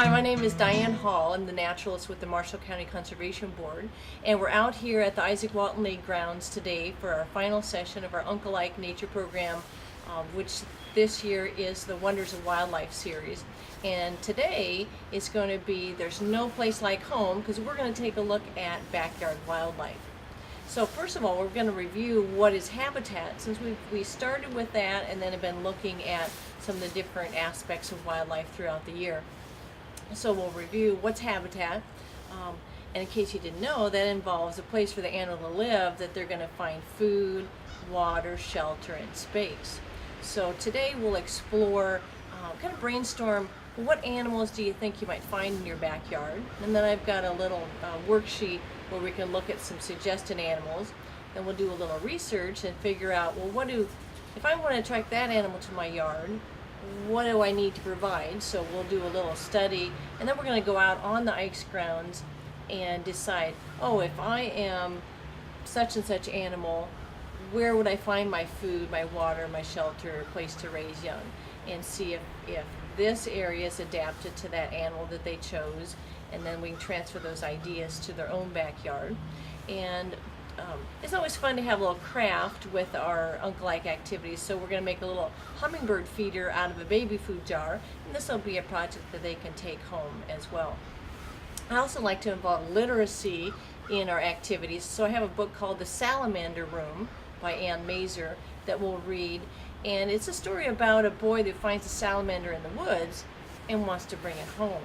Hi, my name is Diane Hall. I'm the naturalist with the Marshall County Conservation Board, and we're out here at the Isaac Walton Lake grounds today for our final session of our Uncle Ike Nature Program, which this year is the Wonders of Wildlife series. And today it's going to be There's No Place Like Home, because we're going to take a look at backyard wildlife. So first of all, we're going to review what is habitat, since we started with that and then have been looking at some of the different aspects of wildlife throughout the year. So we'll review what's habitat, and in case you didn't know, that involves a place for the animal to live, that they're going to find food, water, shelter, and space. So today we'll explore, kind of brainstorm, what animals do you think you might find in your backyard? And then I've got a little worksheet where we can look at some suggested animals. Then we'll do a little research and figure out, well, if I want to attract that animal to my yard, what do I need to provide? So we'll do a little study, and then we're going to go out on the Ikes grounds and decide, oh, if I am such and such animal, where would I find my food, my water, my shelter, place to raise young, and see if this area is adapted to that animal that they chose, and then we can transfer those ideas to their own backyard. And it's always fun to have a little craft with our Uncle Ike activities, so we're going to make a little hummingbird feeder out of a baby food jar, and this will be a project that they can take home as well. I also like to involve literacy in our activities, so I have a book called The Salamander Room by Ann Mazer that we'll read, and it's a story about a boy that finds a salamander in the woods and wants to bring it home.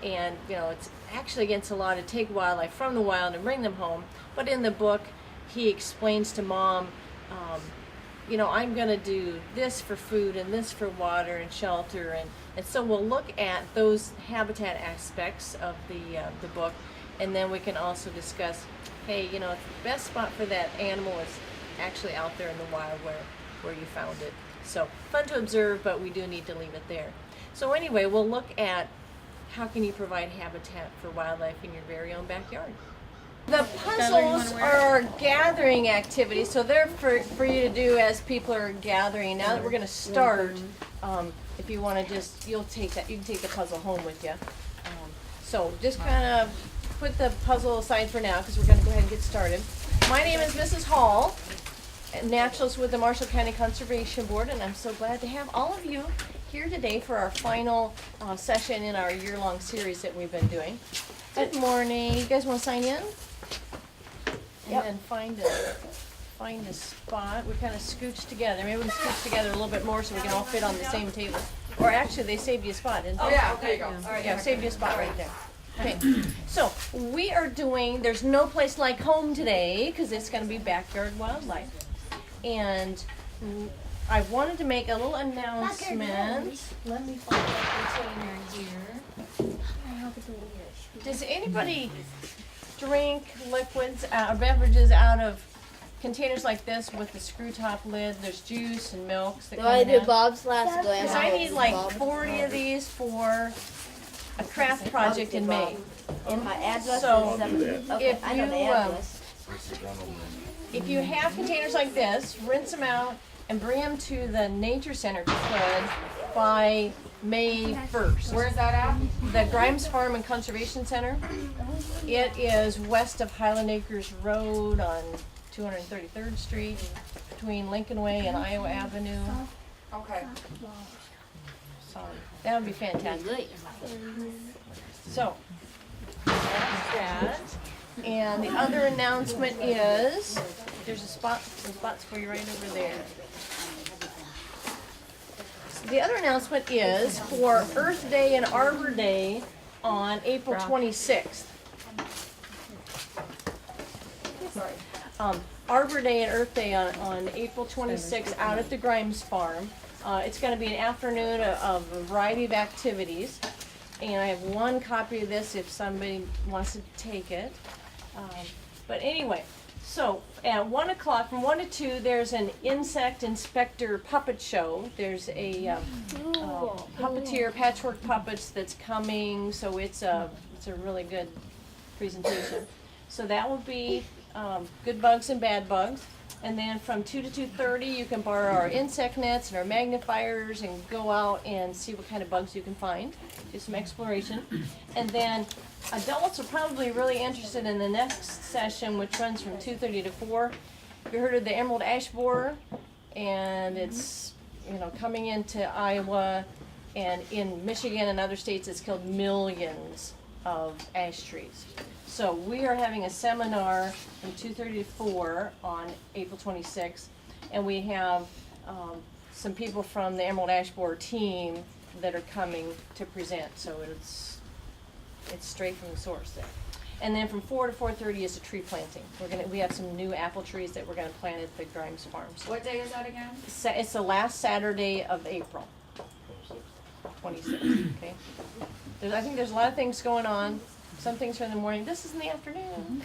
And it's actually against the law to take wildlife from the wild and bring them home, but in the book he explains to mom, I'm going to do this for food and this for water and shelter, and so we'll look at those habitat aspects of the book, and then we can also discuss, hey, the best spot for that animal is actually out there in the wild where you found it. So fun to observe, but we do need to leave it there. So anyway, we'll look at how can you provide habitat for wildlife in your very own backyard. The puzzles are gathering activities, so they're for you to do as people are gathering. Now that we're going to start, if you want to you can take the puzzle home with you. So just kind of put the puzzle aside for now, because we're going to go ahead and get started. My name is Mrs. Hall, naturalist with the Marshall County Conservation Board, and I'm so glad to have all of you here today for our final session in our year-long series that we've been doing. Good morning. You guys want to sign in? And then find a spot. We kind of scooch together. Maybe we can scooch together a little bit more so we can all fit on the same table. Or actually, they saved you a spot, didn't they? Oh yeah, there you go. All right, yeah, saved you a spot right there. Okay, so we are doing There's No Place Like Home today, because it's going to be backyard wildlife. And I wanted to make a little announcement. Let me find a container here. Does anybody drink liquids or beverages out of containers like this with the screw top lid? There's juice and milks that come I in do that. Bob's last glam. Because I need like 40 of these for a craft project in May. And my address So, is 7. Okay, if I know the you, address. If you have containers like this, rinse them out and bring them to the Nature Center if you could by May 1st. Where's that at? The Grimes Farm and Conservation Center. It is west of Highland Acres Road on 233rd Street, between Lincoln Way and Iowa Avenue. Okay. So that would be fantastic. So that's that. And the other announcement is there's some spots for you right over there. The other announcement is for Earth Day and Arbor Day on April 26th. Arbor Day and Earth Day on April 26th out at the Grimes Farm. It's going to be an afternoon of a variety of activities. And I have one copy of this if somebody wants to take it. But anyway, so at 1 o'clock, from 1 to 2, there's an insect inspector puppet show. There's a puppeteer, patchwork puppets that's coming, so it's a really good presentation. So that will be good bugs and bad bugs. And then from 2 to 2:30, you can borrow our insect nets and our magnifiers and go out and see what kind of bugs you can find. Do some exploration. And then adults are probably really interested in the next session, which runs from 2:30 to 4. You heard of the emerald ash borer? And it's, coming into Iowa, and in Michigan and other states, it's killed millions of ash trees. So we are having a seminar from 2:30 to 4 on April 26th, and we have some people from the Emerald Ash Borer team that are coming to present. So it's straight from the source there. And then from 4 to 4:30 is a tree planting. We have some new apple trees that we're gonna plant at the Grimes Farms. What day is that again? It's the last Saturday of April, 26th. Okay. I think there's a lot of things going on. Some things are in the morning. This is in the afternoon.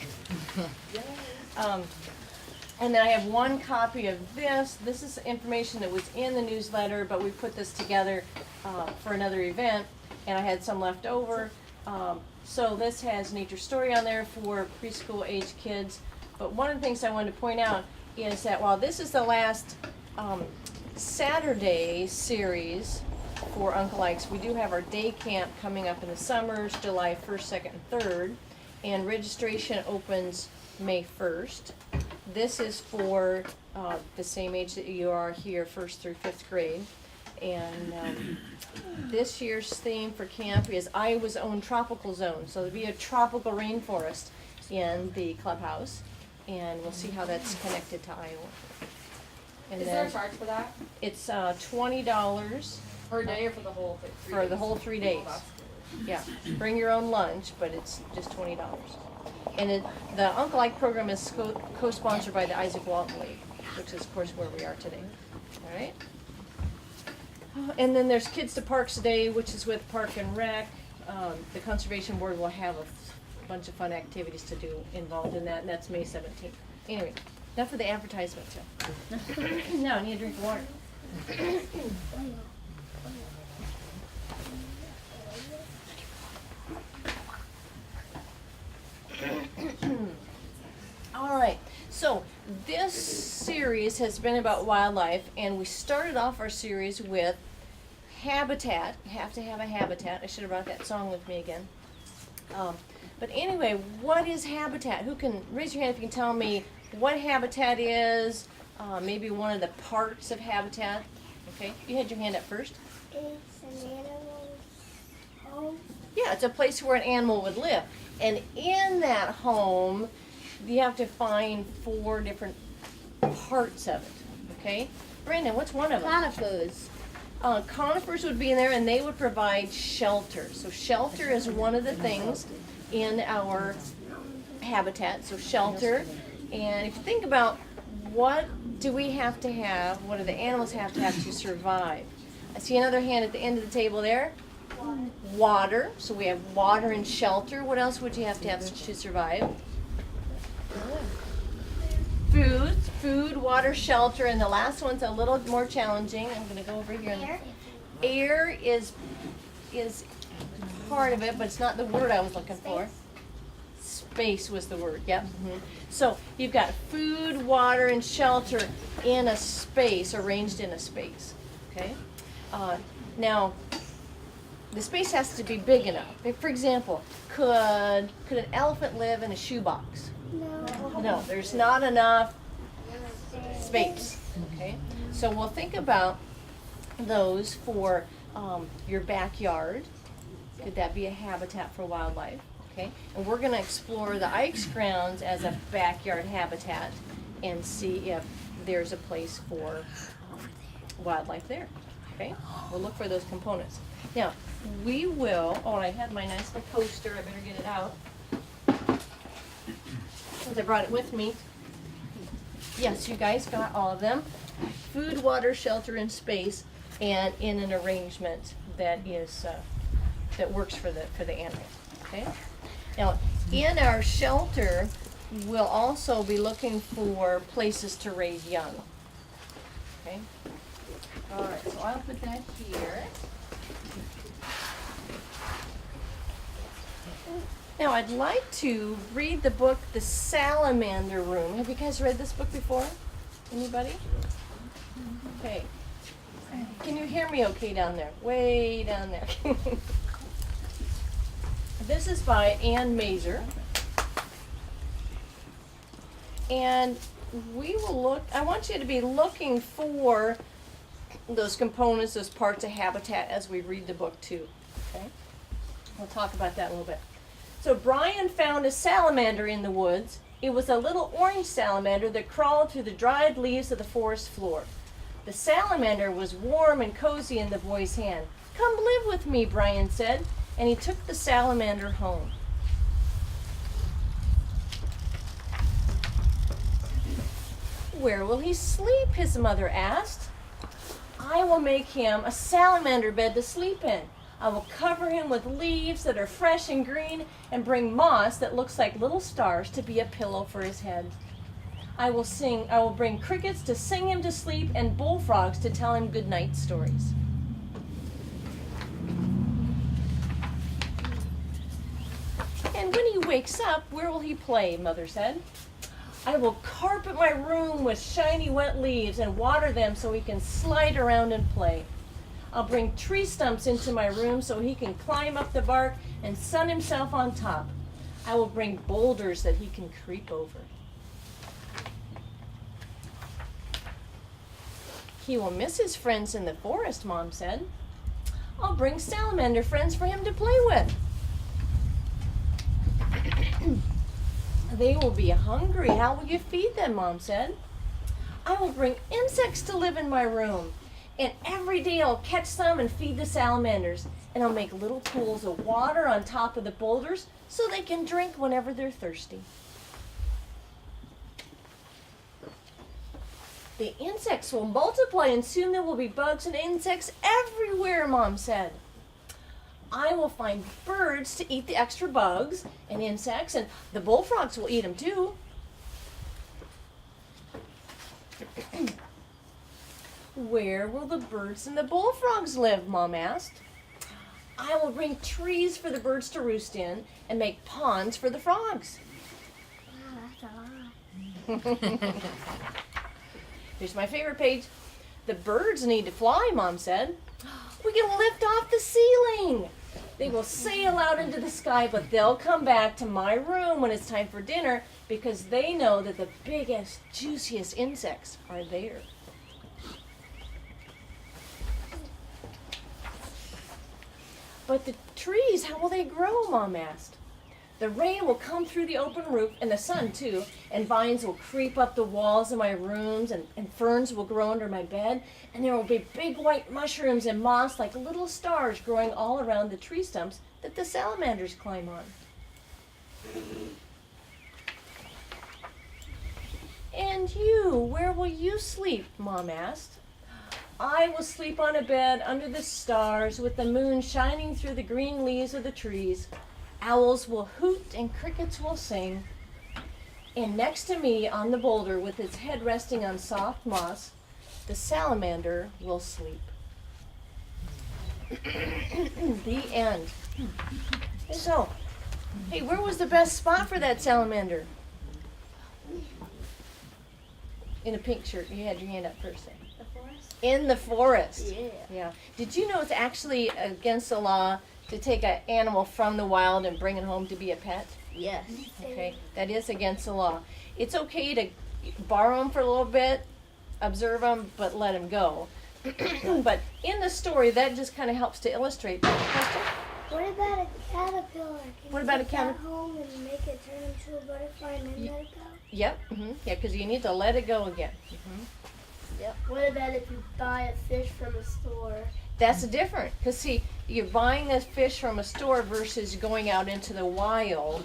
And then I have one copy of this. This is information that was in the newsletter, but we put this together for another event, and I had some left over. So this has Nature Story on there for preschool age kids. But one of the things I wanted to point out is that while this is the last Saturday series for Uncle Ikes, we do have our day camp coming up in the summers, July 1st, 2nd, and 3rd, and registration opens May 1st. This is for the same age that you are here, 1st through 5th grade. And this year's theme for camp is Iowa's own tropical zone. So there'll be a tropical rainforest in the clubhouse, and we'll see how that's connected to Iowa. And Is there a charge for that? It's $20 Per day or for the whole thing? for the whole 3 days. Yeah, bring your own lunch, but it's just $20. And the Uncle Ike program is co-sponsored by the Isaac Walton League, which is, of course, where we are today. All right. And then there's Kids to Parks Day, which is with Park and Rec. The Conservation Board will have a bunch of fun activities to do involved in that, and that's May 17th. Anyway, enough of the advertisement. Now I need a drink of water. All right, so this series has been about wildlife, and we started off our series with habitat. You have to have a habitat. I should have brought that song with me again. But anyway, what is habitat? Who can raise your hand if you can tell me what habitat is? Maybe one of the parts of habitat. Okay, you had your hand up first. It's an animal's home. Yeah, it's a place where an animal would live. And in that home, you have to find 4 different parts of it. Okay? Brandon, what's one of them? Conifers. Conifers would be in there, and they would provide shelter. So shelter is one of the things in our habitat. So shelter. And if you think about what do we have to have, what do the animals have to survive? I see another hand at the end of the table there. Water. So we have water and shelter. What else would you have to survive? Food, water, shelter, and the last one's a little more challenging. I'm going to go over here. Air is part of it, but it's not the word I was looking for. Space was the word. Yep. Mm-hmm. So you've got food, water, and shelter in a space, arranged in a space. Okay. Now, the space has to be big enough. For example, could an elephant live in a shoebox? No, there's not enough space. Okay, so we'll think about those for your backyard. Could that be a habitat for wildlife? Okay, and we're going to explore the Ikes grounds as a backyard habitat and see if there's a place for wildlife there. Okay, we'll look for those components. Now, we will, and I had my nice little poster, I better get it out. Since I brought it with me. Yes, you guys got all of them. Food, water, shelter, and space, and in an arrangement that is, that works for the animal, okay? Now, in our shelter, we'll also be looking for places to raise young, okay? All right, so I'll put that here. Now, I'd like to read the book, The Salamander Room. Have you guys read this book before? Anybody? Okay. Can you hear me okay down there? Way down there. This is by Ann Mazer. And we will look, I want you to be looking for those components, those parts of habitat as we read the book too. Okay? We'll talk about that in a little bit. So Brian found a salamander in the woods. It was a little orange salamander that crawled through the dried leaves of the forest floor. The salamander was warm and cozy in the boy's hand. "Come live with me," Brian said, and he took the salamander home. "Where will he sleep?" his mother asked. "I will make him a salamander bed to sleep in. I will cover him with leaves that are fresh and green and bring moss that looks like little stars to be a pillow for his head. I will bring crickets to sing him to sleep and bullfrogs to tell him good night stories." "And when he wakes up, where will he play?" Mother said. "I will carpet my room with shiny wet leaves and water them so he can slide around and play. I'll bring tree stumps into my room so he can climb up the bark and sun himself on top. I will bring boulders that he can creep over. He will miss his friends in the forest," Mom said. "I'll bring salamander friends for him to play with. They will be hungry. How will you feed them?" Mom said. "I will bring insects to live in my room. And every day I'll catch some and feed the salamanders. And I'll make little pools of water on top of the boulders so they can drink whenever they're thirsty." "The insects will multiply and soon there will be bugs and insects everywhere," Mom said. "I will find birds to eat the extra bugs and insects, and the bullfrogs will eat them too." "Where will the birds and the bullfrogs live?" Mom asked. "I will bring trees for the birds to roost in and make ponds for the frogs." Wow, that's a lot. Here's my favorite page. "The birds need to fly," Mom said. "We can lift off the ceiling. They will sail out into the sky, but they'll come back to my room when it's time for dinner because they know that the biggest, juiciest insects are there." "But the trees, how will they grow?" Mom asked. "The rain will come through the open roof, and the sun too, and vines will creep up the walls of my rooms, and ferns will grow under my bed, and there will be big white mushrooms and moss like little stars growing all around the tree stumps that the salamanders climb on." "And you, where will you sleep?" Mom asked. "I will sleep on a bed under the stars with the moon shining through the green leaves of the trees. Owls will hoot and crickets will sing. And next to me on the boulder with its head resting on soft moss, the salamander will sleep." The end. So, hey, where was the best spot for that salamander? In a pink shirt. You had your hand up first there. The forest? In the forest. Yeah. Yeah. Did you know it's actually against the law to take an animal from the wild and bring it home to be a pet? Yes. Okay, that is against the law. It's okay to borrow them for a little bit, observe them, but let them go. But in the story, that just kind of helps to illustrate that. Question? What about a caterpillar? Can What you about a take that home and make it turn into a butterfly and then let it go? Yep. Yeah, because you need to let it go again. What about if you buy a fish from a store? That's different. Because, see, you're buying a fish from a store versus going out into the wild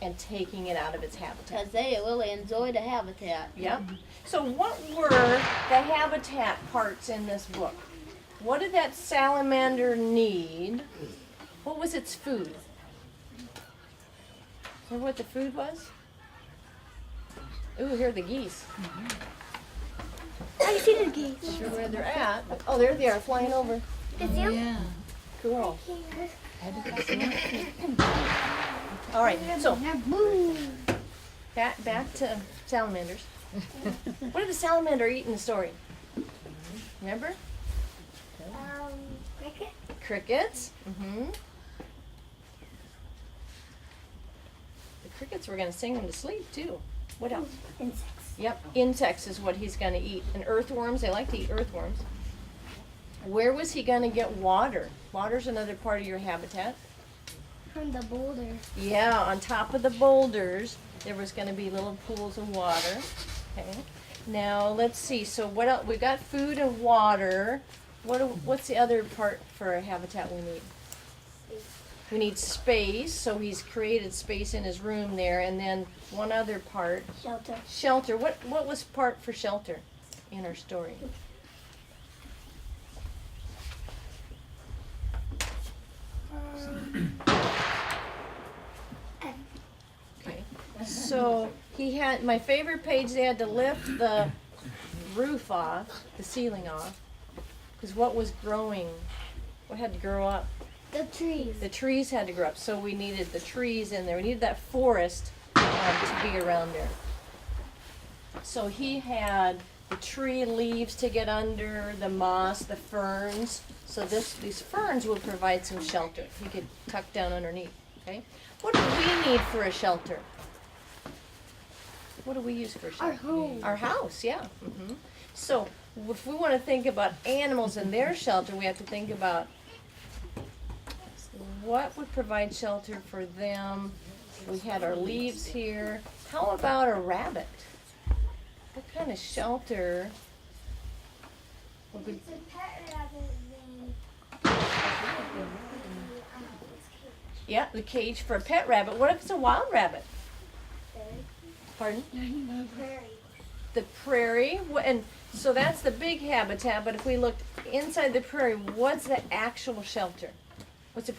and taking it out of its habitat. Because they really enjoy the habitat. Yep. So what were the habitat parts in this book? What did that salamander need? What was its food? Remember what the food was? Ooh, here are the geese. I see the geese. Sure where they're at. Oh, there they are, flying over. It's you? Yeah. Cool. Here. All right, so Boom. back to salamanders. What did the salamander eat in the story? Remember? Cricket. Crickets. The crickets were going to sing him to sleep too. What else? Insects. Yep, insects is what he's going to eat. And earthworms, they like to eat earthworms. Where was he going to get water? Water's another part of your habitat. From the boulder. Yeah, on top of the boulders, there was going to be little pools of water. Okay. Now let's see. So what else? We got food and water. What's the other part for a habitat we need? We need space. So he's created space in his room there, and then one other part. Shelter. Shelter. What was part for shelter in our story? Okay. So he had my favorite page. They had to lift the roof off, the ceiling off, because what was growing? What had to grow up? The trees. The trees had to grow up. So we needed the trees in there. We needed that forest to be around there. So he had the tree leaves to get under, the moss, the ferns. So these ferns would provide some shelter. He could tuck down underneath. Okay. What do we need for a shelter? What do we use for a shelter? Our home. Our house, yeah. So if we want to think about animals and their shelter, we have to think about what would provide shelter for them. We had our leaves here. How about a rabbit? What kind of shelter would be? It's a pet rather Yeah, the cage for a pet rabbit. What if it's a wild rabbit? Pardon? than prairie. The prairie. And so that's the big habitat, but if we looked inside the prairie, what's the actual shelter? What's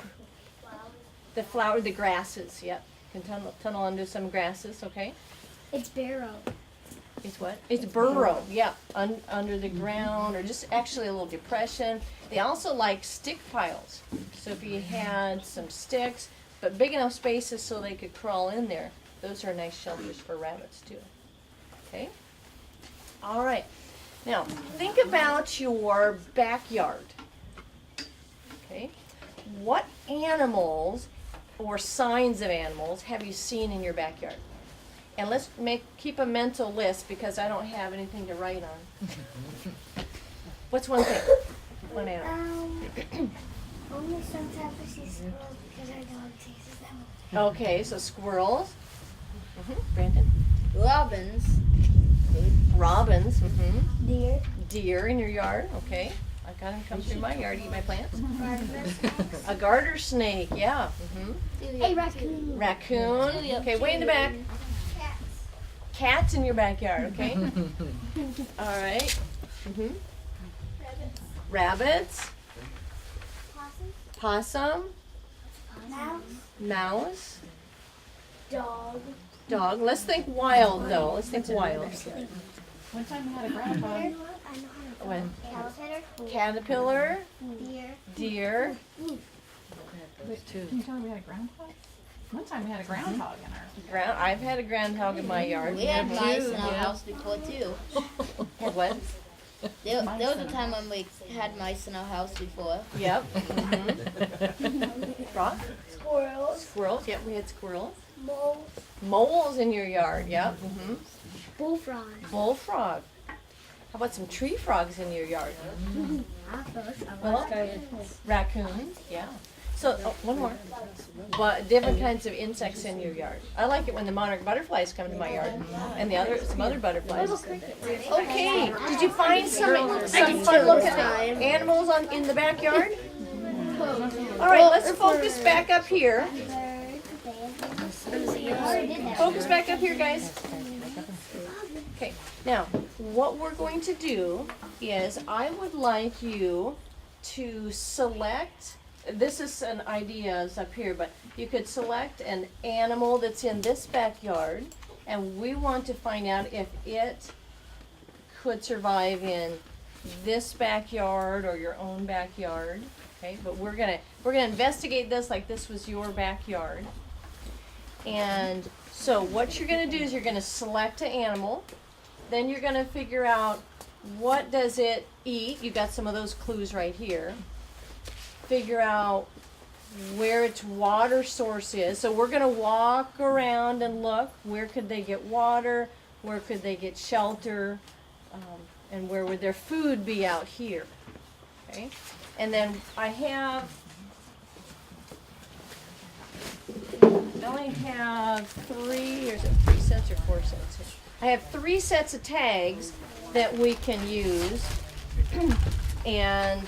the flower, the grasses, yep. Can tunnel under some grasses, okay? It's barrow. It's what? It's burrow, yeah, under the ground, or just actually a little depression. They also like stick piles. So if you had some sticks, but big enough spaces so they could crawl in there, those are nice shelters for rabbits too. Okay? All right. Now, think about your backyard. Okay? What animals or signs of animals have you seen in your backyard? And let's keep a mental list because I don't have anything to write on. What's one thing? One animal. Only sometimes I see squirrels because our dog chases them. Okay, so squirrels. Brandon? Robins. Robins. Deer. Deer in your yard. Okay. I got him come through my yard, eat my plants. Gardener. A garter snake. Yeah. A raccoon. Raccoon. Okay, way in the back. Cats. Cats in your backyard. Okay. All right. Rabbits. Possum. Possum. Mouse. Mouse. Dog. Dog. Let's think wild though. Let's think wild. One time we had a groundhog. I know how to When? Caterpillar. Caterpillar. Deer. Deer. Can you tell me we had a groundhog? One time we had a groundhog in our. I've had a groundhog in my yard. We had mice in our Yeah. house before too. Had what? There was a time when we had mice in our house before. Yep. Frog? Squirrels. Squirrels. Yep, we had squirrels. Moles. Moles in your yard. Yep. Bullfrogs. Bullfrog. How about some tree frogs in your yard? Well, raccoons. Yeah. So one more. But different kinds of insects in your yard. I like it when the monarch butterflies come to my yard, and some other butterflies. Okay. Did you find some fun looking animals in the backyard? All right. Let's focus back up here. Focus back up here, guys. Okay, now what we're going to do is I would like you to select, this is an idea is up here, but you could select an animal that's in this backyard, and we want to find out if it could survive in this backyard or your own backyard. Okay, but we're gonna investigate this like this was your backyard. And so what you're gonna do is you're gonna select an animal. then you're going to figure out what does it eat. You got some of those clues right here. Figure out where its water source is. So we're going to walk around and look. Where could they get water? Where could they get shelter? And where would their food be out here? Okay. And then I only have 3, or is it 3 sets or 4 sets? I have 3 sets of tags that we can use. And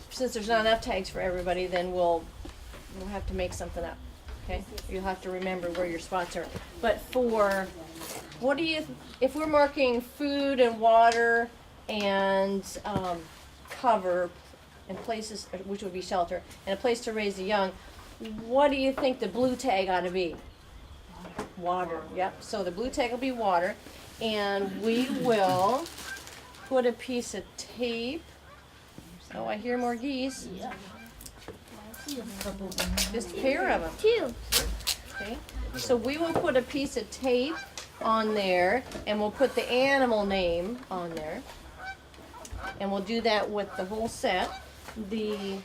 since there's not enough tags for everybody, then we'll have to make something up. Okay? You'll have to remember where your spots are. But for if we're marking food and water and cover and places, which would be shelter, and a place to raise the young, what do you think the blue tag ought to be? Water. Yep. So the blue tag will be water, and we will put a piece of tape. Oh, I hear more geese. Yeah. Just a pair of them. 2. Okay. So we will put a piece of tape on there, and we'll put the animal name on there. And we'll do that with the whole set. The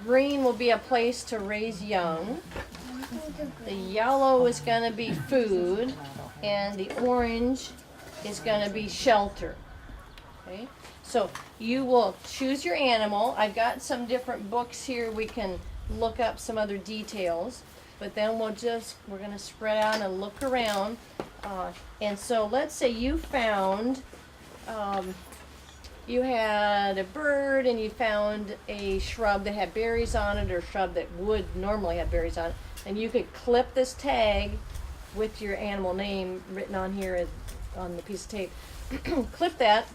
green will be a place to raise young. The yellow is going to be food, and the orange is going to be shelter. Okay? So you will choose your animal. I've got some different books here. We can look up some other details, but then we're going to spread out and look around. And so let's say you found, you had a bird and you found a shrub that had berries on it, or a shrub that would normally have berries on it, and you could clip this tag with your animal name written on here on the piece of tape. Clip that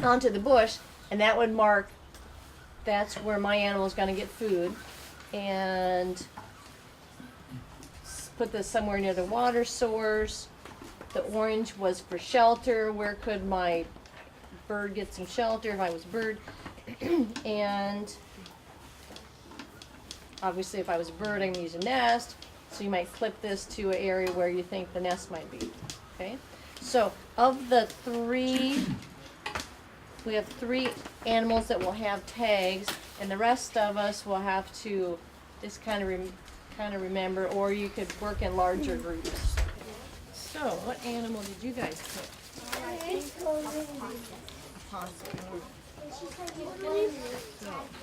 onto the bush, and that would mark that's where my animal is going to get food, and put this somewhere near the water source. The orange was for shelter. Where could my bird get some shelter if I was a bird? And obviously if I was a bird, I'm going to use a nest, so you might clip this to an area where you think the nest might be. Okay, so of the 3, we have 3 animals that will have tags, and the rest of us will have to just kind of remember, or you could work in larger groups. So, what animal did you guys pick? So,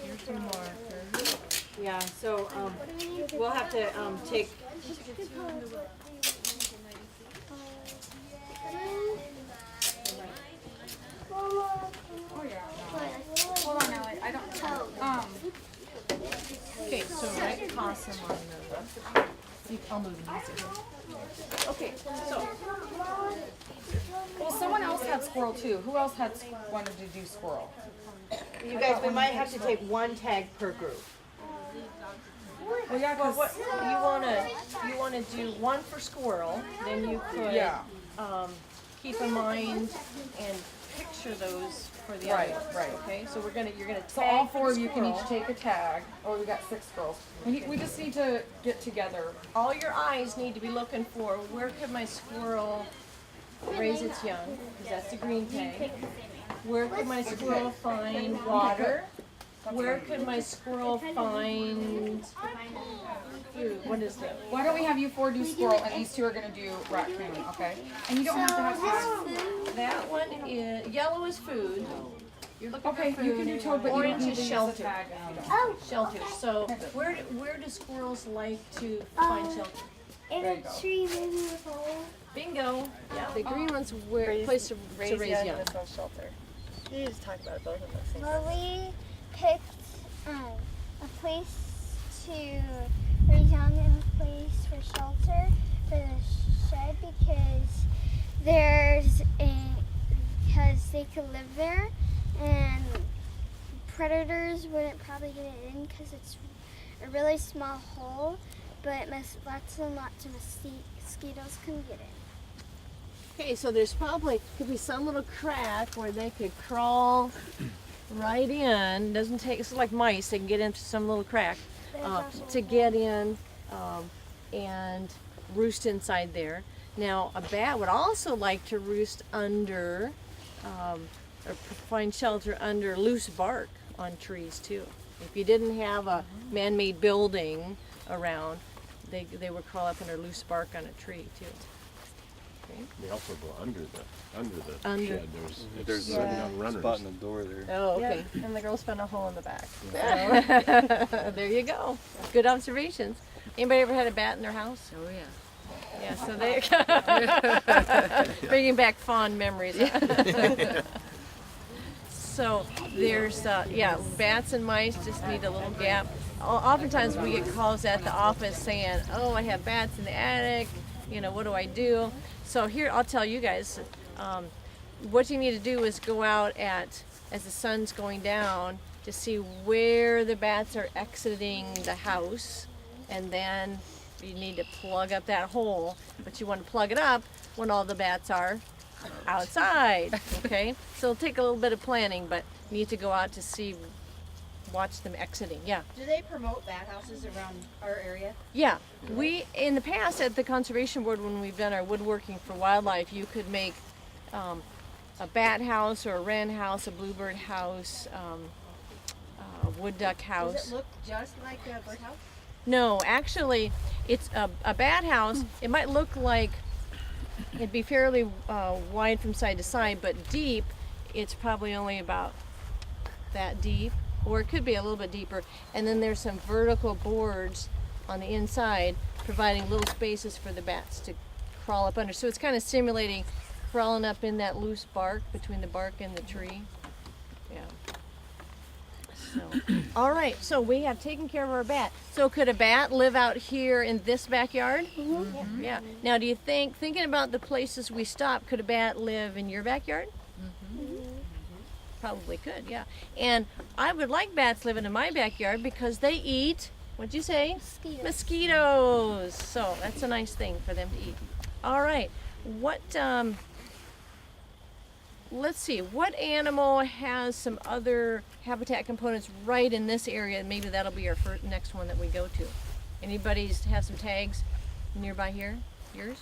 here's some markers. Yeah, so we'll have to take. Hold on, Allie. I don't. Okay, so right possum on the. I'll move these. Okay, so Well, someone else had squirrel too. Who else wanted to do squirrel? You guys, we might have to take 1 tag per group. Well, yeah, well, 'cause- what you wanna do 1 for squirrel, then you could Yeah. Keep in mind and picture those for the Right, other ones. right. Okay, so you're gonna tag So all for 4 the of you can each squirrel. take a tag. Oh, we got 6 girls. We just need to get together. All your eyes need to be looking for where could my squirrel raise its young, because that's the green tag. Where could my squirrel find water? Where could my squirrel find food? What is that? Why don't we have you 4 do squirrel and these 2 are gonna do raccoon, okay? And you don't have to have tags. That one is, yellow is food. You're looking Okay, for food. you can do toad, but you don't Orange need is to use a shelter. tag if you don't. Oh, Shelter. So where do squirrels like to find shelter? in There you a go. tree maybe with a hole. Bingo. Yeah. The green one's where place to raise young. shelter. You just talk about both of those things. Well, we picked a place to raise young and a place for shelter for the shed because they could live there and predators wouldn't probably get it in because it's a really small hole, but lots and lots of mosquitoes can get in. Okay, so there's probably could be some little crack where they could crawl right in. Doesn't take, it's like mice, they can get into some little crack to get in, and roost inside there. Now, a bat would also like to roost under, or find shelter under loose bark on trees too. If you didn't have a man-made building around, they would crawl up under loose bark on a tree too. Okay. They also go under the Under. shed. There's young runners. Spot in the door there. Oh, okay. And the girls found a hole in the back. So, there you go. Good observations. Anybody ever had a bat in their house? Oh, yeah. Yeah, so they bringing back fond memories. So there's bats and mice just need a little gap. Oftentimes we get calls at the office saying, "Oh, I have bats in the attic. You know, what do I do?" So here, I'll tell you guys. What you need to do is go out as the sun's going down to see where the bats are exiting the house, and then you need to plug up that hole, but you want to plug it up when all the bats are outside, okay? So it'll take a little bit of planning, but you need to go out to watch them exiting. Yeah. Do they promote bat houses around our area? Yeah. We, in the past at the Conservation Board, when we've done our woodworking for wildlife, you could make a bat house or a wren house, a bluebird house, a wood duck house. Does it look just like a birdhouse? No, actually, it's a bat house. It might look like it'd be fairly wide from side to side, but deep, it's probably only about that deep, or it could be a little bit deeper. And then there's some vertical boards on the inside, providing little spaces for the bats to crawl up under. So it's kind of simulating crawling up in that loose bark, between the bark and the tree. Yeah. So, all right, so we have taken care of our bat. So could a bat live out here in this backyard? Mm-hmm. Yeah. Now, do you thinking about the places we stop, could a bat live in your backyard? Mm-hmm. Probably could, yeah. And I would like bats living in my backyard because they eat, what'd you say? Mosquitoes. So that's a nice thing for them to eat. All right, let's see, what animal has some other habitat components right in this area? Maybe that'll be our next one that we go to. Anybody have some tags nearby here? Yours?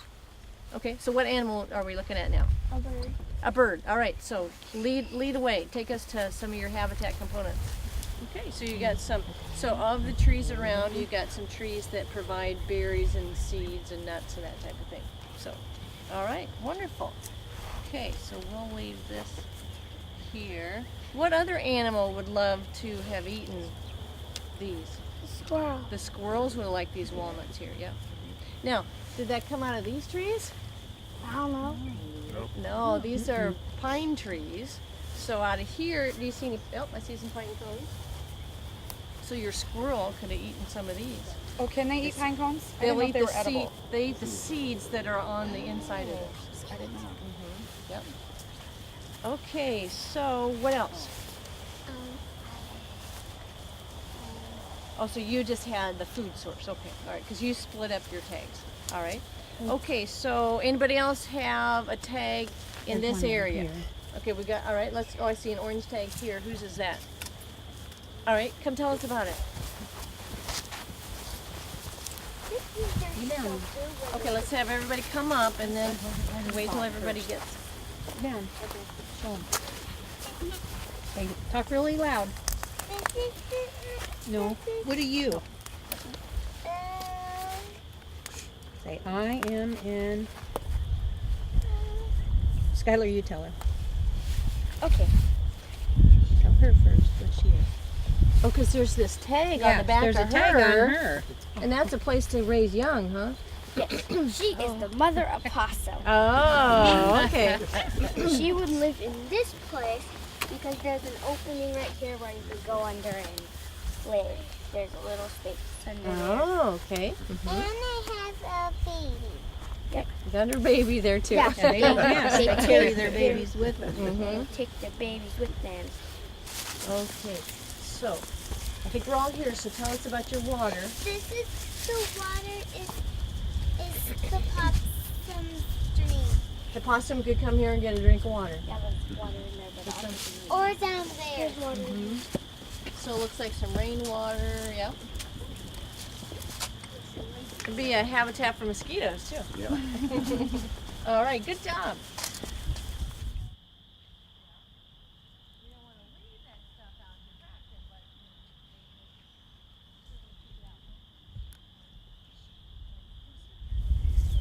Okay, so what animal are we looking at now? A bird. A bird. All right, so lead away. Take us to some of your habitat components. Okay, so you got some, so of the trees around, you got some trees that provide berries and seeds and nuts and that type of thing. So, all right, wonderful. Okay, so we'll leave this here. What other animal would love to have eaten these? A squirrel. The squirrels would like these walnuts here, yeah. Now, did that come out of these trees? I don't know. No, these are pine trees. So out of here, do you see any, oh, I see some pine cones. So your squirrel could have eaten some of these. Oh, can they eat pine cones? I They'll didn't know if eat they the were edible. they eat the seeds that are on the inside of it. I didn't know. Yep. Okay, so what else? Oh, so you just had the food source. Okay, all right, because you split up your tags. All right. Okay, so anybody else have a tag in this area? Okay, we got, all right, oh, I see an orange tag here. Whose is that? All right, come tell us about it. Okay, let's have everybody come up and then wait till everybody gets. Ben, show 'em. Hey, talk really loud. No. What are you? Say, I am in. Skylar, you tell her. Okay. Tell her first what she is. Oh, because there's this tag on the back there's of a tag on her. And that's a place to raise young, huh? She is the mother opossum. Oh, okay. She would live in this place because there's an opening right here where you could go under and live. There's a little space under there. Oh, okay. And they have a baby. Yep. Got her baby there too. Yeah, They carry their babies with them. They take their babies with them. Okay. So, I think we're all here, so tell us about your water. This is the water is the possum stream. The possum could come here and get a drink of water. That was water in there, but or down there. There's water. So it looks like some rainwater, yep. It'd be a habitat for mosquitoes too. Yeah. All right, good job.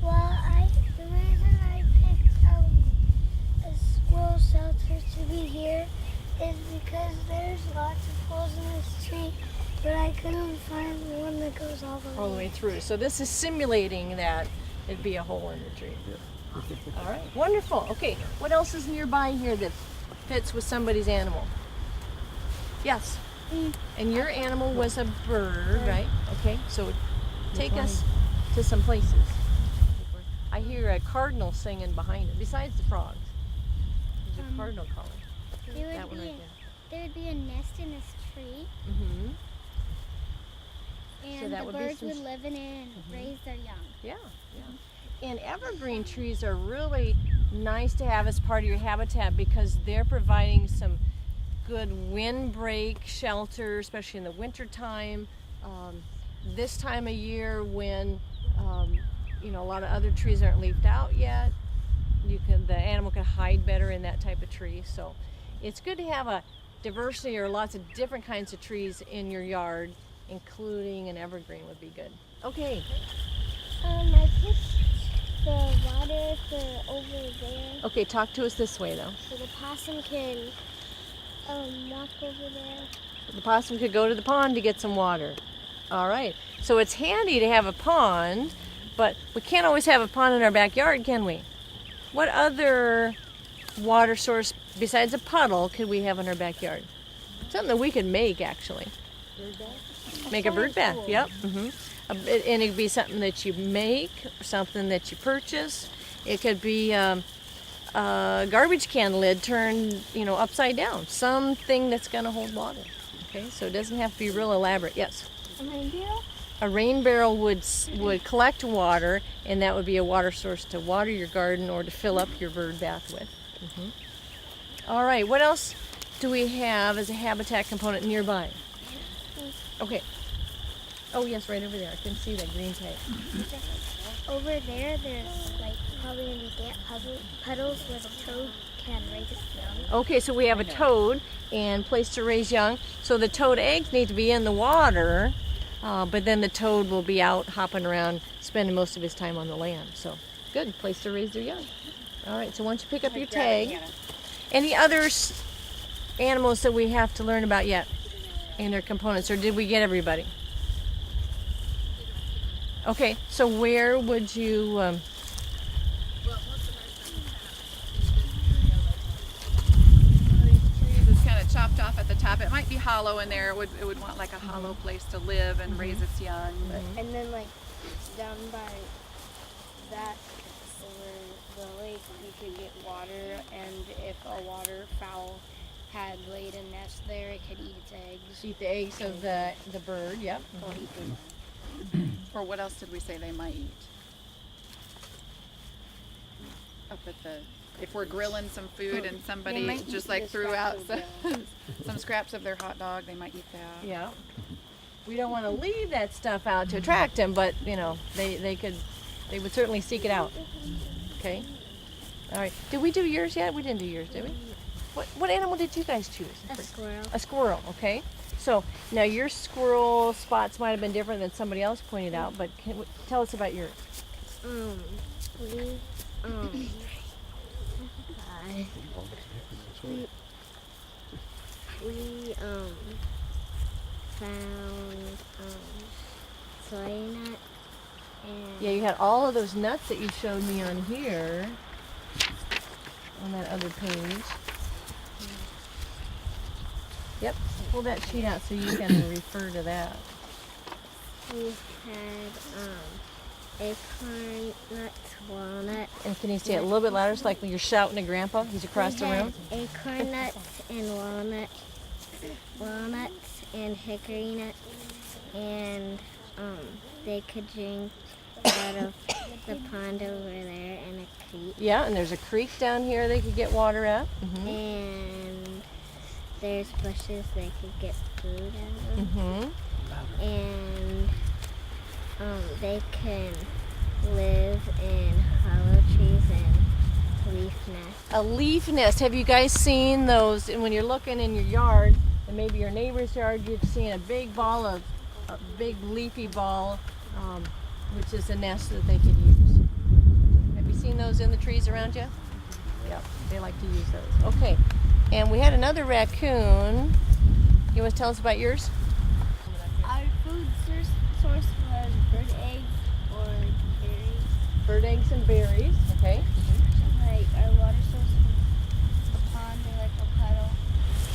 Well, the reason I picked a squirrel shelter to be here is because there's lots of holes in this tree, but I couldn't find one that goes all All the way through. So this is simulating that it'd be a hole in the tree. All right, wonderful. Okay, what else is nearby here that fits with somebody's animal? Yes. And your animal was a bird, right? Okay, so take us to some places. I hear a cardinal singing behind it, besides the frogs. There's a cardinal calling. That one right there would be a nest in this tree, Mm-hmm. and that the would be birds some- would live in it and raise their young. Yeah, yeah. And evergreen trees are really nice to have as part of your habitat because they're providing some good windbreak shelter, especially in the winter time. This time of year when a lot of other trees aren't leafed out yet, the animal can hide better in that type of tree. So it's good to have a diversity or lots of different kinds of trees in your yard, including an evergreen would be good. Okay. I picked the water for over there, Okay, talk to us this way though. so the possum can walk over there. The possum could go to the pond to get some water. All right. So it's handy to have a pond, but we can't always have a pond in our backyard, can we? What other water source besides a puddle could we have in our backyard? Something that we could make, actually. Make a bird bath. Yep. And it could be something that you make, or something that you purchase. It could be a garbage can lid turned, upside down. Something that's going to hold water. Okay, so it doesn't have to be real elaborate. Yes. A rain barrel? A rain barrel would collect water, and that would be a water source to water your garden or to fill up your bird bath with. All right, what else do we have as a habitat component nearby? Okay. Oh yes, right over there. I can see that green tag. Over there, there's probably going to be damp puddles where the toad can raise its young. Okay, so we have a toad and place to raise young. So the toad eggs need to be in the water, but then the toad will be out hopping around, spending most of his time on the land. So good, place to raise their young. All right, so once you pick up your tag, any other animals that we have to learn about yet and their components, or did we get everybody? Okay, so where would you... It's kind of chopped off at the top. It might be hollow in there. It would want like a hollow place to live and raise its young. And then down by that over the lake you could get water, and if a waterfowl had laid a nest there, it could eat its eggs. Eat the eggs of the bird, yep. Or eat them. Or what else did we say they might eat? Up at if we're grilling some food and somebody might just eat the threw out scraps some scraps of their hot dog, they might eat that. Yeah. We don't want to leave that stuff out to attract them, but they would certainly seek it out. Okay. All right. Did we do yours yet? We didn't do yours, did we? What animal did you guys choose? A squirrel. A squirrel. Okay. So now your squirrel spots might have been different than somebody else pointed out, but tell us about yours. We found soy nut and Yeah, you had all of those nuts that you showed me on here, on that other page. Yep, pull that sheet out so you can refer to that. we had acorn nuts, walnuts. And can you say it a little bit louder, so like when you're shouting at Grandpa? He's across the room. Acorn nuts and walnuts and hickory nuts, and they could drink out of the pond over there and a creek. Yeah, and there's a creek down here they could get water at. And there's bushes they could get food out of. And they can live in hollow trees and leaf nests. A leaf nest. Have you guys seen those? And when you're looking in your yard, and maybe your neighbor's yard, you've seen a big leafy ball, which is a nest that they could use. Have you seen those in the trees around you? Yep, they like to use those. Okay, and we had another raccoon. You want to tell us about yours? Our food source was bird eggs or berries. Bird eggs and berries. Okay. Like our water source was a pond or like a puddle.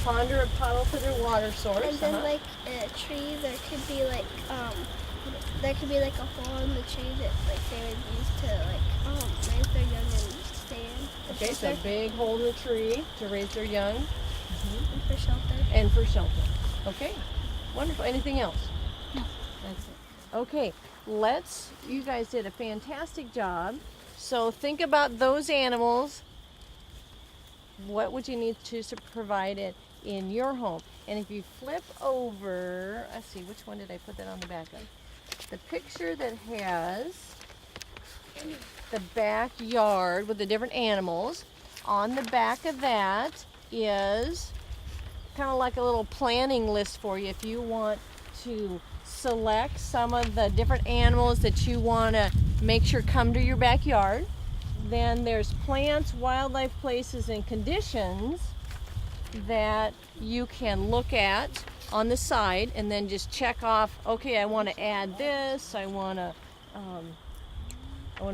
Pond or a puddle for their water source. And then like a tree, there could be like a hole in the tree that like they would use to like raise their young and stay in. Okay, so a big hole in the tree to raise their young. And for shelter. And for shelter. Okay, wonderful. Anything else? No. That's it. Okay, you guys did a fantastic job. So think about those animals. What would you need to provide it in your home? And if you flip over, let's see, which one did I put that on the back of? The picture that has the backyard with the different animals. On the back of that is kind of like a little planning list for you if you want to select some of the different animals that you want to make sure come to your backyard. Then there's plants, wildlife, places, and conditions that you can look at on the side and then just check off, okay, I want to add this, I want to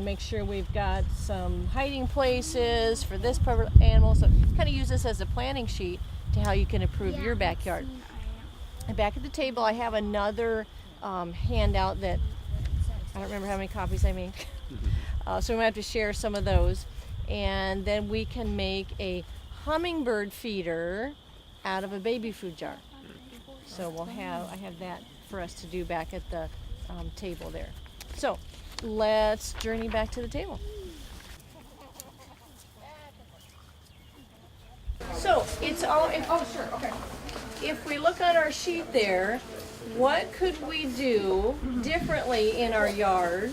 make sure we've got some hiding places for this animal. So kind of use this as a planning sheet to how you can improve your backyard. And back at the table, I have another handout that I don't remember how many copies I made. So we might have to share some of those. And then we can make a hummingbird feeder out of a baby food jar. So I have that for us to do back at the table there. So let's journey back to the table. So it's all. If we look on our sheet there, what could we do differently in our yard?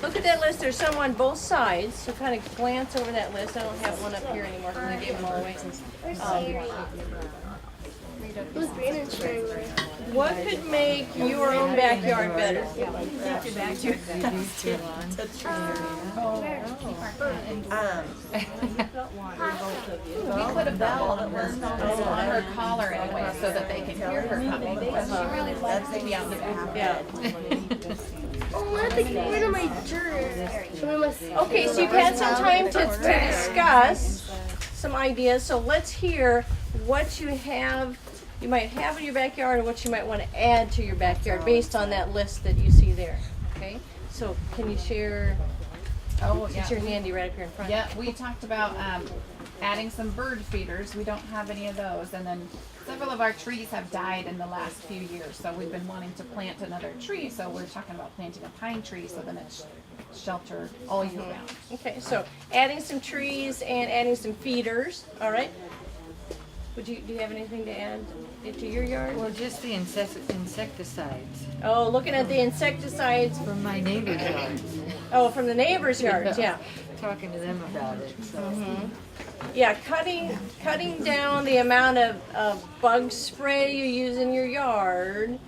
Look at that list. There's some on both sides. So kind of glance over that list. I don't have one up here anymore because I gave them all away. Who's Brandon sharing with? What could make your own backyard better? We put a bell that was on her collar anyway, so that they can hear her coming. Because she really likes to be out in the back. Yeah. Oh, what if they get rid of my dirt? Okay, so you've had some time to discuss some ideas. So let's hear what you might have in your backyard, or what you might want to add to your backyard based on that list that you see there. Okay, so can you share? Oh, It's your handy right up here in front. Yeah, we talked about adding some bird feeders. We don't have any of those. And then several of our trees have died in the last few years. So we've been wanting to plant another tree. So we're talking about planting a pine tree so then it's shelter all year round. Okay, so adding some trees and adding some feeders. All right. Do you have anything to add to your yard? Well, just the insecticides Oh, looking at the insecticides. from my neighbor's yards. Oh, from the neighbor's yards. Yeah. Talking to them about it. So. Yeah, cutting down the amount of bug spray you use in your yard,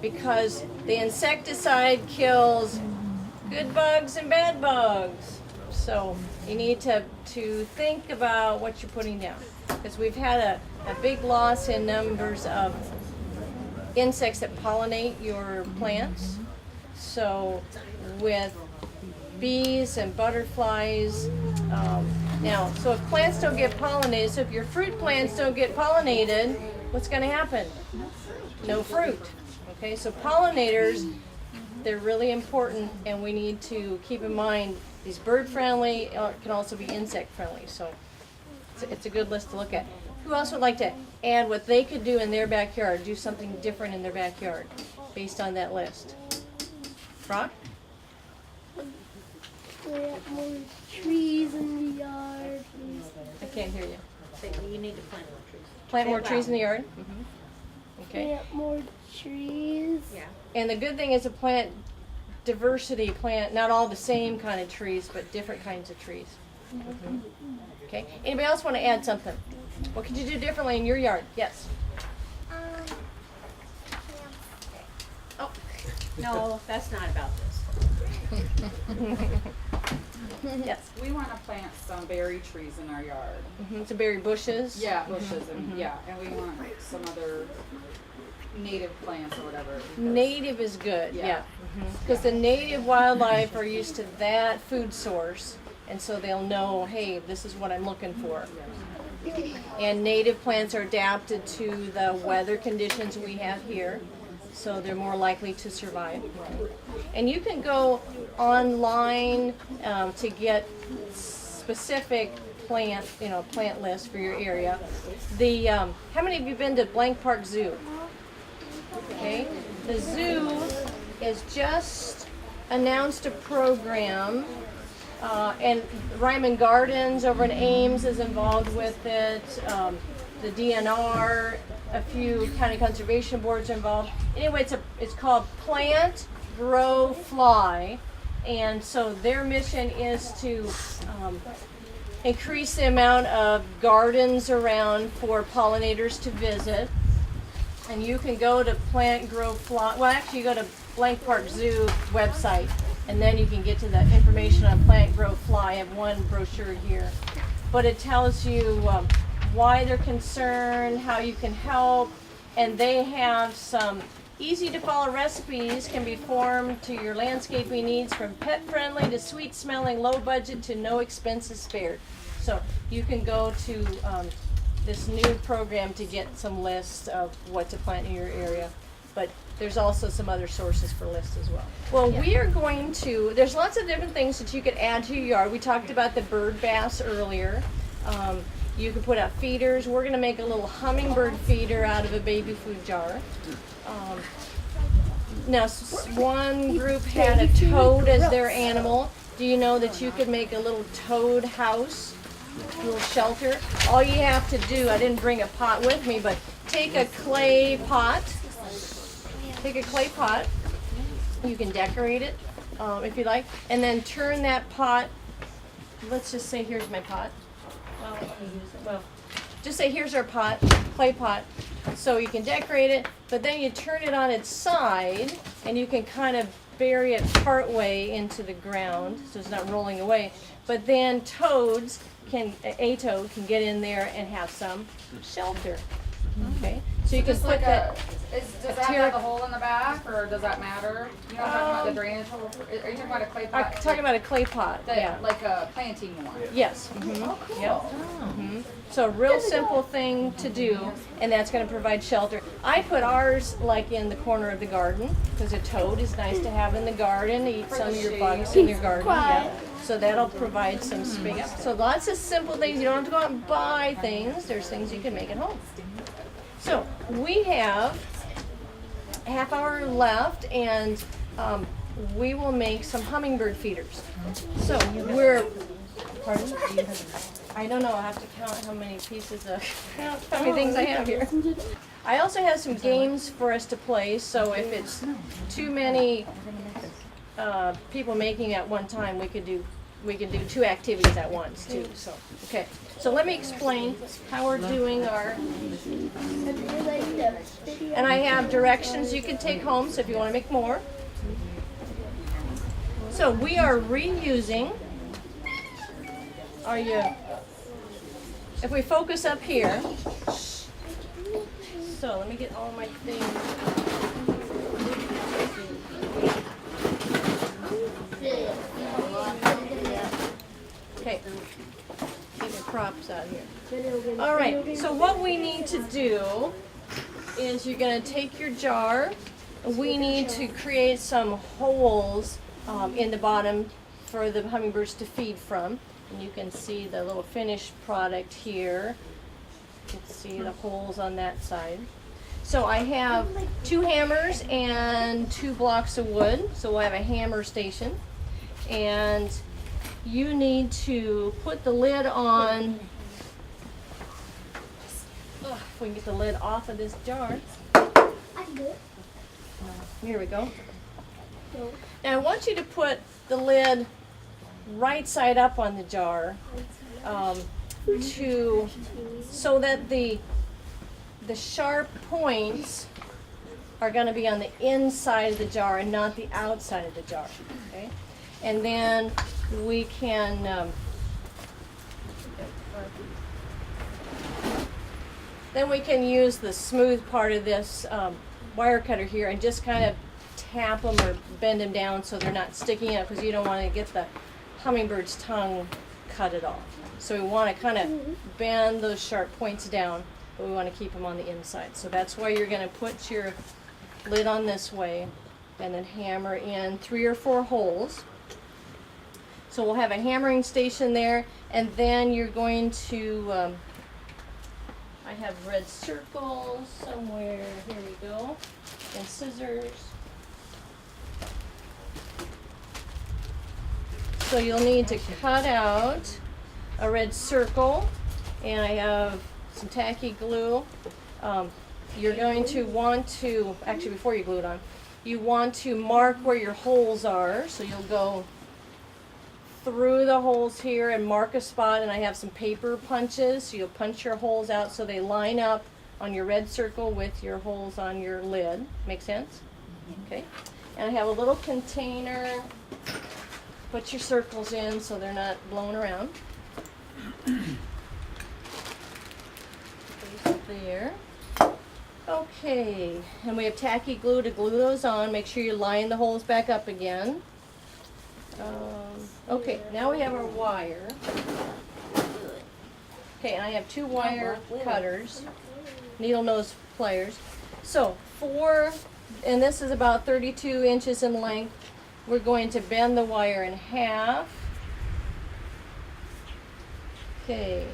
because the insecticide kills good bugs and bad bugs. So you need to think about what you're putting down, because we've had a big loss in numbers of insects that pollinate your plants. So with bees and butterflies, so if plants don't get pollinated, so if your fruit plants don't get pollinated, what's going to happen? No fruit. Okay, so pollinators, they're really important, and we need to keep in mind these bird friendly can also be insect friendly. So it's a good list to look at. Who else would like to add what they could do in their backyard, do something different in their backyard based on that list? Brock? Plant more trees in the yard. I can't hear you. You need to plant more trees. Plant more trees in the yard? Okay. Plant more trees. Yeah. And the good thing is a plant diversity, plant not all the same kind of trees, but different kinds of trees. Okay. Anybody else want to add something? What could you do differently in your yard? Yes. Oh. No, that's not about this. Yes. We want to plant some berry trees in our yard. Some berry bushes. Yeah, bushes and and we want some other native plants or whatever. Native is good, yeah. Yeah. Because the native wildlife are used to that food source, and so they'll know, hey, this is what I'm looking for. And native plants are adapted to the weather conditions we have here, so they're more likely to survive. And you can go online to get specific plant lists for your area. How many of you been to Blank Park Zoo? Okay, the zoo has just announced a program, and Ryman Gardens over in Ames is involved with it. The DNR, a few county conservation boards are involved. Anyway, it's called Plant, Grow, Fly, and so their mission is to increase the amount of gardens around for pollinators to visit. And you can go to Plant, Grow, Fly. Well, actually, you go to Blank Park Zoo website, and then you can get to the information on Plant, Grow, Fly. I have one brochure here, but it tells you why they're concerned, how you can help, and they have some easy-to-follow recipes can be formed to your landscaping needs, from pet-friendly to sweet-smelling, low-budget to no expenses spared. So you can go to this new program to get some lists of what to plant in your area, but there's also some other sources for lists as well. Well, we are going to, there's lots of different things that you could add to your yard. We talked about the bird bass earlier. You can put out feeders. We're going to make a little hummingbird feeder out of a baby food jar. Now, one group had a toad as their animal. Do you know that you could make a little toad house? A little shelter. All you have to do, I didn't bring a pot with me, but take a clay pot. Take a clay pot. You can decorate it if you like, and then turn that pot. Let's just say here's my pot. Well, just say here's our pot, clay pot. So you can decorate it, but then you turn it on its side, and you can kind of bury it partway into the ground, so it's not rolling away. But then a toad can get in there and have some shelter. Okay, so you can Just put like that. does that have a hole in the back, or does that matter? You know, talking about the drainage hole. Are you talking about a clay pot? I'm talking about a clay pot. Yeah. Like a planting one. Yes. Yep. So a real simple thing to do, and that's going to provide shelter. I put ours like in the corner of the garden, because a toad is nice to have in the garden, eat some of your bugs in your garden. Yeah. So that'll provide some space. So lots of simple things. You don't have to go out and buy things. There's things you can make at home. So we have a half hour left, and we will make some hummingbird feeders. So pardon? I don't know. I have to count how many pieces of, how many things I have here. I also have some games for us to play, so if it's too many people making at one time, we can do 2 activities at once too. So okay. So let me explain how we're doing our. And I have directions you can take home, so if you want to make more. So we are reusing. Are you? If we focus up here. So let me get all my things. Okay, keep your props out here. All right, so what we need to do is you're going to take your jar. We need to create some holes in the bottom for the hummingbirds to feed from. And you can see the little finished product here. You can see the holes on that side. So I have 2 hammers and 2 blocks of wood. So we'll have a hammer station. And you need to put the lid on. If we can get the lid off of this jar. Here we go. Now I want you to put the lid right side up on the jar so that the sharp points are going to be on the inside of the jar and not the outside of the jar. Okay, and then we can use the smooth part of this wire cutter here and just kind of tap them or bend them down so they're not sticking up, because you don't want to get the hummingbird's tongue cut it off. So we want to kind of bend those sharp points down, but we want to keep them on the inside. So that's why you're going to put your lid on this way and then hammer in 3 or 4 holes. So we'll have a hammering station there, and then you're going to I have red circles somewhere, here we go, and scissors. So you'll need to cut out a red circle, and I have some tacky glue. You're going to want to, actually before you glue it on, you want to mark where your holes are. So you'll go through the holes here and mark a spot, and I have some paper punches. So you'll punch your holes out so they line up on your red circle with your holes on your lid. Make sense? Okay. And I have a little container. Put your circles in so they're not blown around. There. Okay, and we have tacky glue to glue those on. Make sure you line the holes back up again. Okay, now we have our wire. Okay, and I have 2 wire cutters, needle nose pliers. So and this is about 32 inches in length. We're going to bend the wire in half. Okay,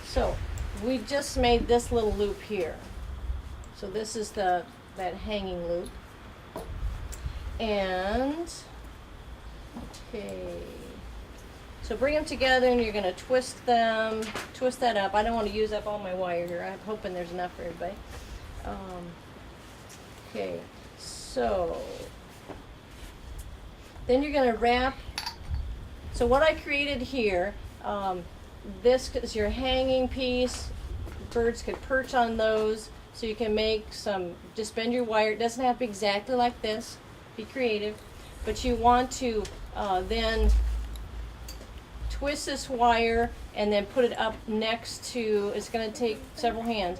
so we just made this little loop here. So this is that hanging loop. And, okay, so bring them together and you're going to twist that up. I don't want to use up all my wire here. I'm hoping there's enough for everybody. Okay, so then you're going to wrap. So what I created here, this is your hanging piece. Birds could perch on those. So you can make just bend your wire. It doesn't have to be exactly like this. Be creative. But you want to then twist this wire and then put it up next to, it's going to take several hands.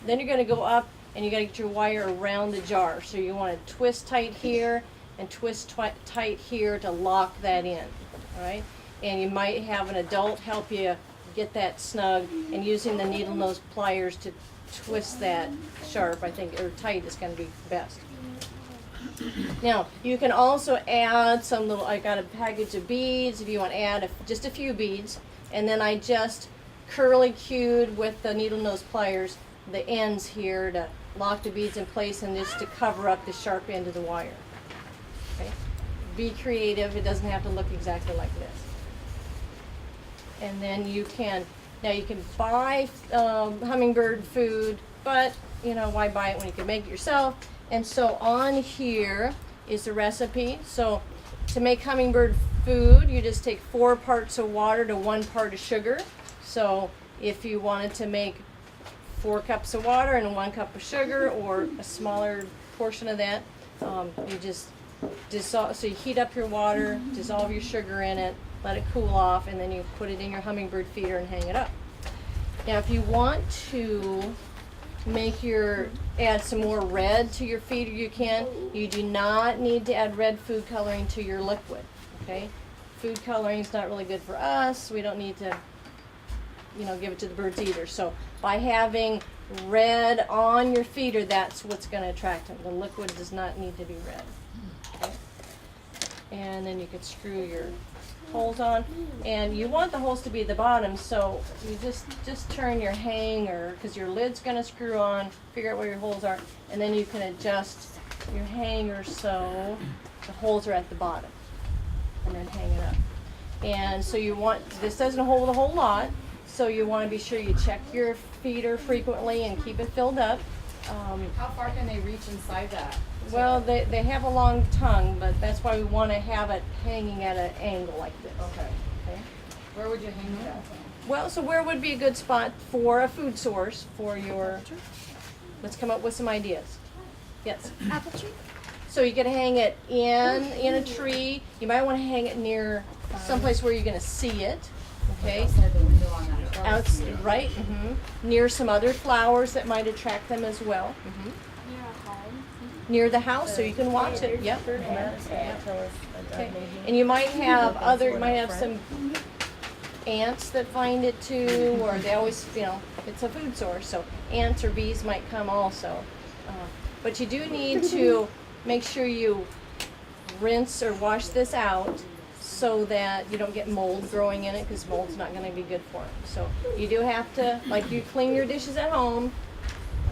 Then you're going to go up and you got to get your wire around the jar. So you want to twist tight here and twist tight here to lock that in. All right? And you might have an adult help you get that snug, and using the needle nose pliers to twist that sharp, I think, or tight is going to be best. Now, you can also add some little, I got a package of beads if you want to add just a few beads, and then I just curly cued with the needle nose pliers the ends here to lock the beads in place and just to cover up the sharp end of the wire. Okay? Be creative, it doesn't have to look exactly like this. And then you can buy hummingbird food, but why buy it when you can make it yourself? And so on here is the recipe. So to make hummingbird food, you just take 4 parts of water to 1 part of sugar. So if you wanted to make 4 cups of water and 1 cup of sugar, or a smaller portion of that, you just dissolve. So you heat up your water, dissolve your sugar in it, let it cool off, and then you put it in your hummingbird feeder and hang it up. Now if you want to add some more red to your feeder, you can. You do not need to add red food coloring to your liquid, okay? Food coloring is not really good for us. We don't need to, give it to the birds either. So by having red on your feeder, that's what's going to attract them. The liquid does not need to be red. Okay? And then you could screw your holes on, and you want the holes to be at the bottom, so you just turn your hanger, because your lid's going to screw on, figure out where your holes are, and then you can adjust your hanger so the holes are at the bottom, and then hang it up. And so this doesn't hold a whole lot, so you want to be sure you check your feeder frequently and keep it filled up. How far can they reach inside that? Well, they have a long tongue, but that's why we want to have it hanging at an angle like this. Okay. Okay. Where would you hang that? Well, so where would be a good spot for a food source for your, let's come up with some ideas. Yes. Apple tree. So you can hang it in a tree. You might want to hang it near someplace where you're going to see it. Okay. Outside the window on that shelf. Out, right. Near some other flowers that might attract them as well. Near the house, so you can watch it. Yep. Okay. And you might have some ants that find it too, or they always, it's a food source, so ants or bees might come also. But you do need to make sure you rinse or wash this out so that you don't get mold growing in it, because mold's not going to be good for them. So you do have to, like you clean your dishes at home,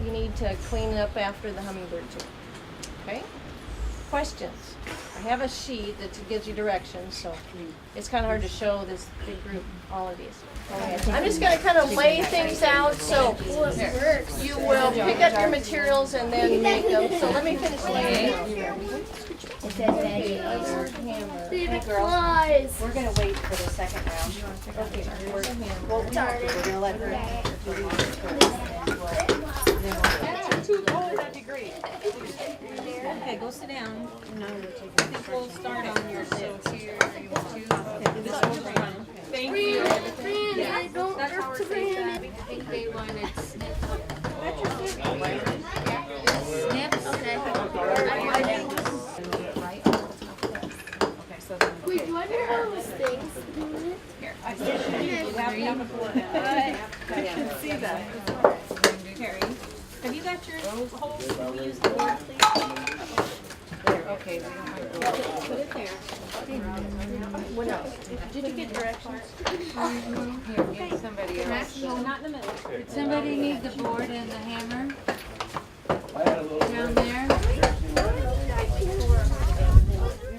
you need to clean it up after the hummingbird too. Okay? Questions? I have a sheet that gives you directions, so it's kind of hard to show this big group all of these. I'm just going to kind of lay things out so you will pick up your materials and then make them. So let me finish laying out here. Baby flies. We're gonna wait for the second round. Okay, We're gonna let her. That'd be great. Okay, go sit down. I think we'll start on your so here. You want to? This one's fun. Thank you. Don't hurt the brand. I think they wanted snip. Wait, do I know those things? Here, I can see that. Carrie, have you got your holes? Can we use the board, please? Okay. Put it there. What else? Did you get directions? Here, get somebody else. No, not in the middle. Did somebody need the board and the hammer? Down there?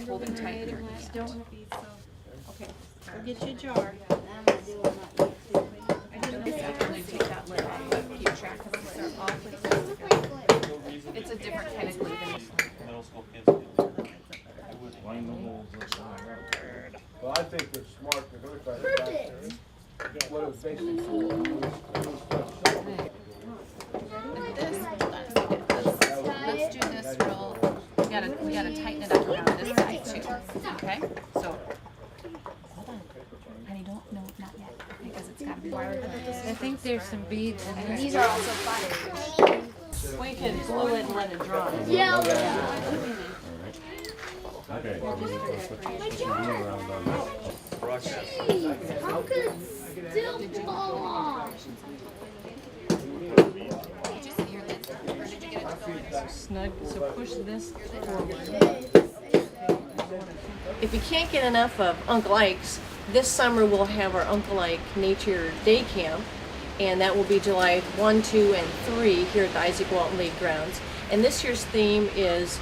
Hold it tight. Don't want to be so. Okay, we'll get you a jar. Take that lid off, but keep track of them. Start off with It's a different kind of glue than Middle school kids can do that. Well, I think they're smart, they're gonna try to back there. What it was basically for, Let's do this real, we gotta tighten it up around this side too, okay? So, hold on. Honey, no, not yet, because it's gotta be wired. I think there's some beads in there. These are also fun. We can glue it and let it dry. Yeah. Okay. How could it still fall off? Snug, so push this forward. If you can't get enough of Uncle Ike's, this summer we'll have our Uncle Ike Nature Day Camp, and that will be July 1, 2, and 3 here at the Isaac Walton Lake grounds. And this year's theme is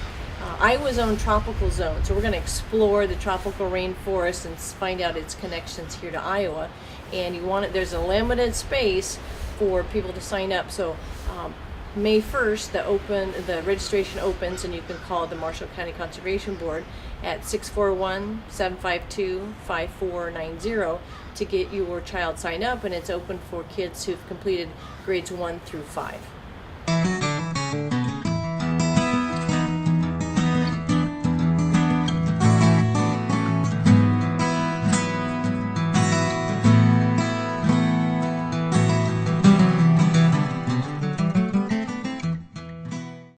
Iowa's own tropical zone. So we're going to explore the tropical rainforest and find out its connections here to Iowa. And there's a limited space for people to sign up. So May 1st, the registration opens, and you can call the Marshall County Conservation Board at 641-752-5490 to get your child signed up, and it's open for kids who've completed grades 1 through 5.